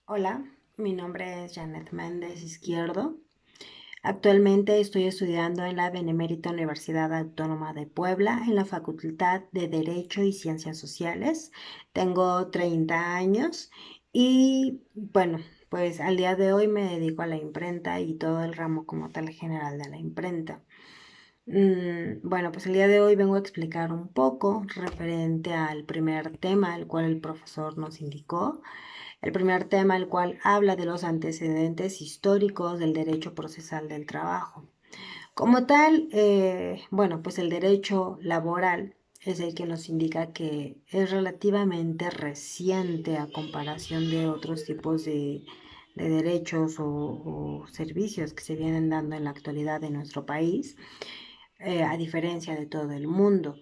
Hola, mi nombre es Janet Méndez Izquierdo. Actualmente estoy estudiando en la Benemérita Universidad Autónoma de Puebla en la Facultad de Derecho y Ciencias Sociales. Tengo 30 años y bueno, pues al día de hoy me dedico a la imprenta y todo el ramo como tal general de la imprenta. Bueno, pues el día de hoy vengo a explicar un poco referente al primer tema, el cual el profesor nos indicó. El primer tema, el cual habla de los antecedentes históricos del derecho procesal del trabajo. Como tal, bueno, pues el derecho laboral es el que nos indica que es relativamente reciente a comparación de otros tipos de derechos o servicios que se vienen dando en la actualidad en nuestro país, a diferencia de todo el mundo.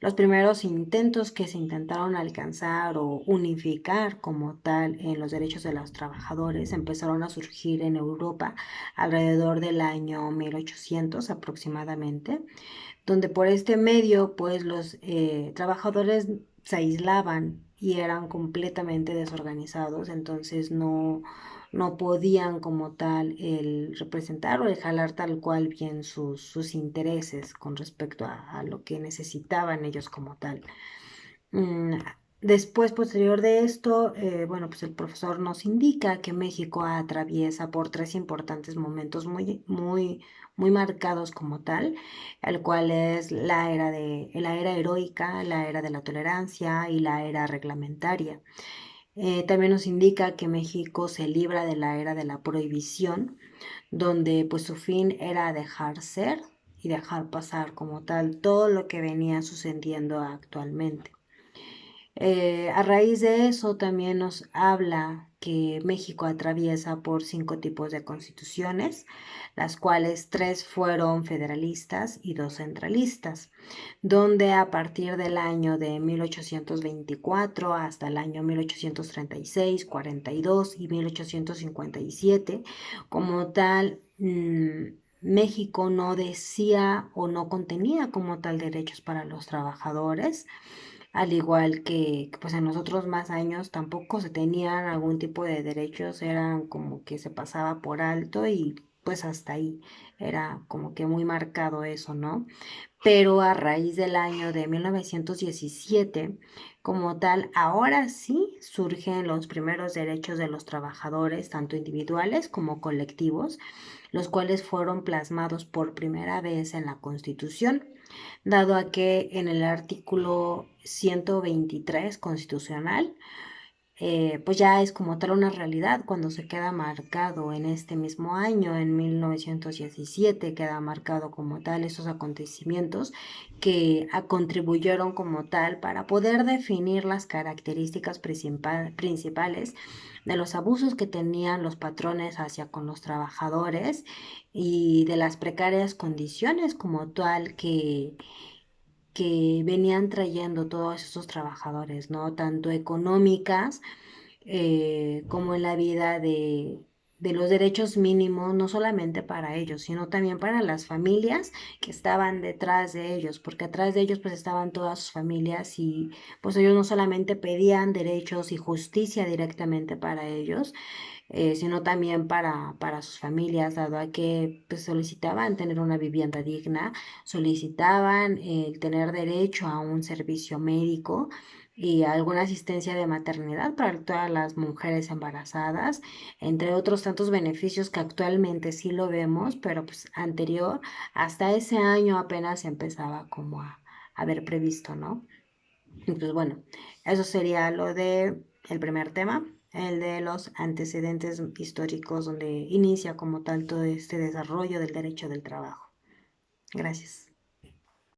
Los primeros intentos que se intentaron alcanzar o unificar como tal en los derechos de los trabajadores empezaron a surgir en Europa alrededor del año 1800 aproximadamente, donde por este medio pues los trabajadores se aislaban y eran completamente desorganizados, entonces no podían como tal el representar o el jalar tal cual bien sus intereses con respecto a lo que necesitaban ellos como tal. Mm, Después, posterior de esto, bueno, pues el profesor nos indica que México atraviesa por tres importantes momentos muy marcados como tal, el cual es la era heroica, la era de la tolerancia y la era reglamentaria. También nos indica que México se libra de la era de la prohibición, donde pues su fin era dejar ser y dejar pasar como tal todo lo que venía sucediendo actualmente. A raíz de eso también nos habla que México atraviesa por cinco tipos de constituciones, las cuales tres fueron federalistas y dos centralistas, donde a partir del año de 1824 hasta el año 1836, 42 y 1857, como tal, México no decía o no contenía como tal derechos para los trabajadores, al igual que pues en los otros más años tampoco se tenían algún tipo de derechos, eran como que se pasaba por alto y pues hasta ahí era como que muy marcado eso, ¿no? Pero a raíz del año de 1917, como tal, ahora sí surgen los primeros derechos de los trabajadores, tanto individuales como colectivos, los cuales fueron plasmados por primera vez en la Constitución, dado a que en el artículo 123 constitucional, pues ya es como tal una realidad cuando se queda marcado en este mismo año, en 1917, queda marcado como tal esos acontecimientos que contribuyeron como tal para poder definir las características principales de los abusos que tenían los patrones hacia con los trabajadores y de las precarias condiciones como tal que venían trayendo todos esos trabajadores, ¿no? Tanto económicas, como en la vida de los derechos mínimos, no solamente para ellos, sino también para las familias que estaban detrás de ellos, porque atrás de ellos pues estaban todas sus familias y pues ellos no solamente pedían derechos y justicia directamente para ellos, sino también para sus familias, dado a que pues, solicitaban tener una vivienda digna, solicitaban el tener derecho a un servicio médico y alguna asistencia de maternidad para todas las mujeres embarazadas, entre otros tantos beneficios que actualmente sí lo vemos, pero pues anterior, hasta ese año apenas empezaba como a haber previsto, ¿no? Y pues bueno, eso sería lo de el primer tema, el de los antecedentes históricos donde inicia como tal todo este desarrollo del derecho del trabajo. Gracias.